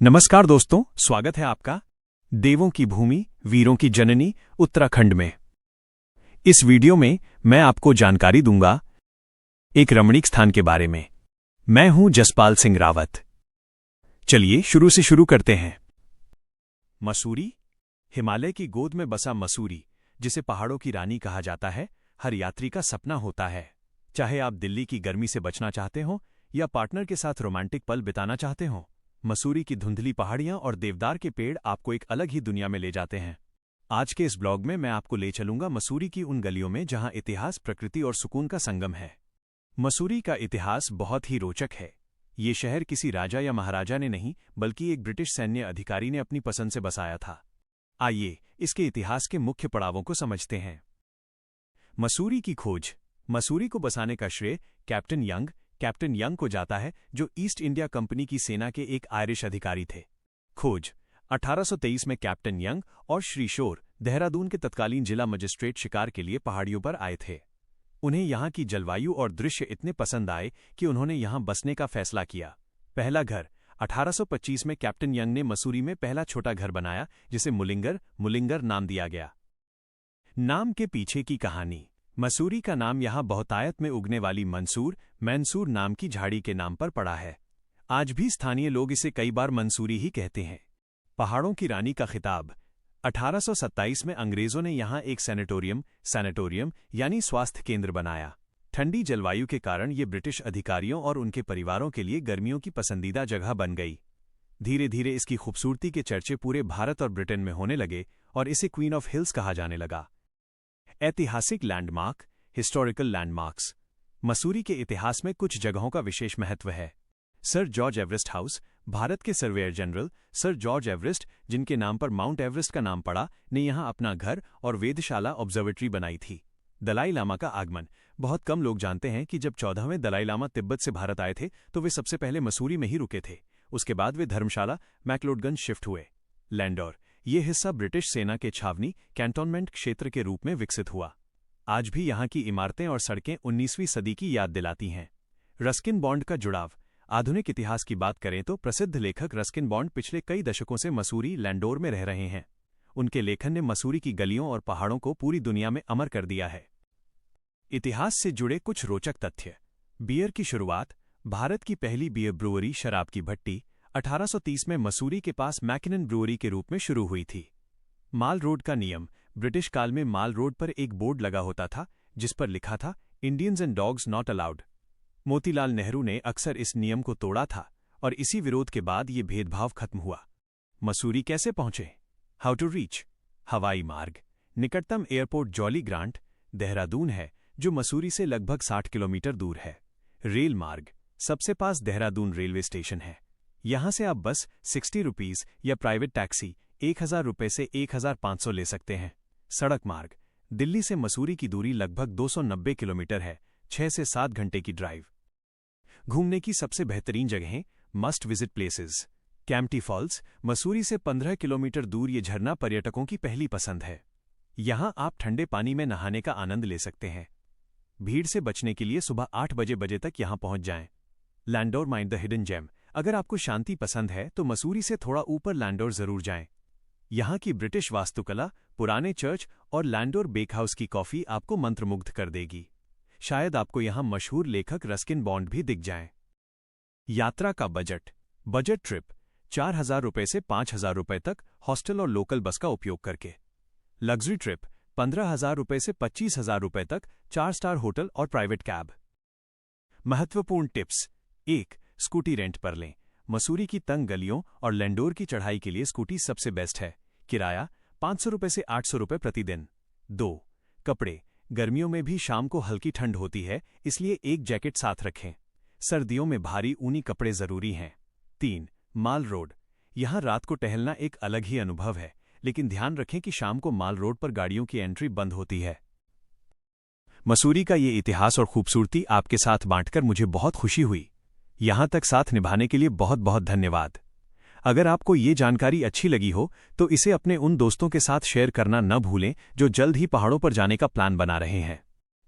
नमस्कार दोस्तों, स्वागत है आपका देवों की भूमि, वीरों की जननी उत्तराखंड में। इस वीडियो में मैं आपको जानकारी दूंगा एक रमणीक स्थान के बारे में। मैं हूं जसपाल सिंह रावत। चलिए शुरू से शुरू करते हैं। मसूरी, हिमालय की गोद में बसा मसूरी, जिसे पहाड़ों की रानी कहा जाता है, हर यात्री का सपना होता है। चाहे आप दिल्ली की गर्मी से बचना चाहते हो या पार्टनर के साथ रोमांटिक पल बिताना चाहते हो, मसूरी की धुंधली पहाड़ियां और देवदार के पेड़ आपको एक अलग ही दुनिया में ले जाते हैं। आज के इस ब्लॉग में मैं आपको ले चलूंगा मसूरी की उन गलियों में जहां इतिहास, प्रकृति और सुकून का संगम है। मसूरी का इतिहास बहुत ही रोचक है। ये शहर किसी राजा या महाराजा ने नहीं, बल्कि एक ब्रिटिश सैन्य अधिकारी ने अपनी पसंद से बसाया था। आइए इसके इतिहास के मुख्य पड़ावों को समझते हैं। मसूरी की खोज। मसूरी को बसाने का श्रेय कैप्टन यंग को जाता है, जो ईस्ट इंडिया कंपनी की सेना के एक आयरिश अधिकारी थे। खोज। 1823 में कैप्टन यंग और श्री शोर, देहरादून के तत्कालीन जिला मजिस्ट्रेट, शिकार के लिए पहाड़ियों पर आए थे। उन्हें यहाँ की जलवायु और दृश्य इतने पसंद आए कि उन्होंने यहाँ बसने का फैसला किया। पहला घर। 1825 में कैप्टन यंग ने मसूरी में पहला छोटा घर बनाया, जिसे मुलिंगर नाम दिया गया। नाम के पीछे की कहानी। मसूरी का नाम यहाँ बहुतायत में उगने वाली मैनसूर नाम की झाड़ी के नाम पर पड़ा है। आज भी स्थानीय लोग इसे कई बार मंसूरी ही कहते हैं। पहाड़ों की रानी का खिताब। 1827 में अंग्रेजों ने यहाँ एक सैनेटोरियम यानी स्वास्थ्य केंद्र बनाया। ठंडी जलवायु के कारण ये ब्रिटिश अधिकारियों और उनके परिवारों के लिए गर्मियों की पसंदीदा जगह बन गई। धीरे धीरे इसकी खूबसूरती के चर्चे पूरे भारत और ब्रिटेन में होने लगे और इसे क्वीन ऑफ हिल्स कहा जाने लगा। ऐतिहासिक लैंडमार्क, हिस्टोरिकल लैंडमार्क्स। मसूरी के इतिहास में कुछ जगहों का विशेष महत्व है। Sir George Everest House. Bharat के surveyor general sir George Everest, जिनके नाम पर माउंट एवरेस्ट का नाम पड़ा, ने यहाँ अपना घर और वेधशाला ऑब्जर्वेटरी बनाई थी। दलाई लामा का आगमन। बहुत कम लोग जानते हैं कि जब 14वें दलाई लामा तिब्बत से भारत आए थे तो वे सबसे पहले मसूरी में ही रुके थे। उसके बाद वे धर्मशाला, मैक्लोडगंज शिफ्ट हुए। लैंडोर। ये हिस्सा ब्रिटिश सेना के छावनी, कैंटोनमेंट क्षेत्र के रूप में विकसित हुआ। आज भी यहाँ की इमारतें और सड़कें 19वीं सदी की याद दिलाती हैं। रस्किन बॉन्ड का जुड़ाव। आधुनिक इतिहास की बात करें तो प्रसिद्ध लेखक रस्किन बॉन्ड पिछले कई दशकों से मसूरी, लैंडोर में रह रहे हैं। उनके लेखन ने मसूरी की गलियों और पहाड़ों को पूरी दुनिया में अमर कर दिया है। इतिहास से जुड़े कुछ रोचक तथ्य। बियर की शुरुआत। भारत की पहली बियर ब्रूअरी, शराब की भट्टी, 1830 में मसूरी के पास मैकिनन ब्रूअरी के रूप में शुरू हुई थी। माल रोड का नियम। ब्रिटिश काल में माल रोड पर एक बोर्ड लगा होता था जिस पर लिखा था, Indians and dogs not allowed. Motilal Nehru ने अक्सर इस नियम को तोड़ा था और इसी विरोध के बाद ये भेदभाव खत्म हुआ। मसूरी कैसे पहुंचे? How to reach. हवाई मार्ग। निकटतम एयरपोर्ट जॉली ग्रांट, देहरादून है, जो मसूरी से लगभग 60 किलोमीटर दूर है। रेल मार्ग। सबसे पास देहरादून रेलवे स्टेशन है। यहां से आप बस 60 रुपीज या प्राइवेट टैक्सी 1000 रुपये से 1500 ले सकते हैं। सड़क मार्ग। दिल्ली से मसूरी की दूरी लगभग 290 किलोमीटर है, 6 से 7 घंटे की ड्राइव। घूमने की सबसे बेहतरीन जगहें, must visit places. Kempty Falls, Mussoorie से 15 किलोमीटर दूर ये झरना पर्यटकों की पहली पसंद है। यहां आप ठंडे पानी में नहाने का आनंद ले सकते हैं। भीड़ से बचने के लिए सुबह 8 बजे तक यहां पहुंच जाएं। Landour mind the hidden gem. अगर आपको शांति पसंद है तो मसूरी से थोड़ा ऊपर लैंडोर जरूर जाएं। यहाँ की ब्रिटिश वास्तुकला, पुराने चर्च और लैंडोर बेकहाउस की कॉफी आपको मंत्रमुग्ध कर देगी। शायद आपको यहाँ मशहूर लेखक रस्किन बॉन्ड भी दिख जाएं। यात्रा का बजट ट्रिप 4000 रुपये से 5000 रुपये तक, हॉस्टल और लोकल बस का उपयोग करके। लग्जरी ट्रिप 15,000 रुपये से 25,000 रुपये तक, 4 स्टार होटल और प्राइवेट कैब। महत्वपूर्ण टिप्स। 1. स्कूटी रेंट पर लें। मसूरी की तंग गलियों और लैंडोर की चढ़ाई के लिए स्कूटी सबसे बेस्ट है। किराया 500 रुपये से 800 रुपये प्रतिदिन। 2. कपड़े। गर्मियों में भी शाम को हल्की ठंड होती है, इसलिए एक जैकेट साथ रखें। सर्दियों में भारी ऊनी कपड़े जरूरी हैं। 3. माल रोड। यहाँ रात को टहलना एक अलग ही अनुभव है, लेकिन ध्यान रखें कि शाम को माल रोड पर गाड़ियों की एंट्री बंद होती है। मसूरी का ये इतिहास और खूबसूरती आपके साथ बांटकर मुझे बहुत खुशी हुई। यहां तक साथ निभाने के लिए बहुत बहुत धन्यवाद। अगर आपको ये जानकारी अच्छी लगी हो तो इसे अपने उन दोस्तों के साथ शेयर करना न भूलें जो जल्द ही पहाड़ों पर जाने का प्लान बना रहे हैं।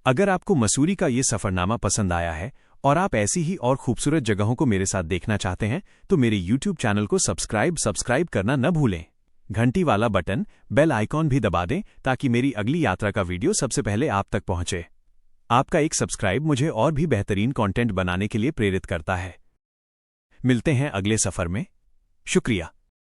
अगर आपको मसूरी का ये सफरनामा पसंद आया है और आप ऐसी ही और खूबसूरत जगहों को मेरे साथ देखना चाहते हैं तो मेरे YouTube चैनल को सब्सक्राइब करना न भूलें। घंटी वाला बटन, बेल आइकॉन भी दबा दें ताकि मेरी अगली यात्रा का वीडियो सबसे पहले आप तक पहुंचे। आपका एक सब्सक्राइब मुझे और भी बेहतरीन कंटेंट बनाने के लिए प्रेरित करता है। मिलते हैं अगले सफर में। शुक्रिया।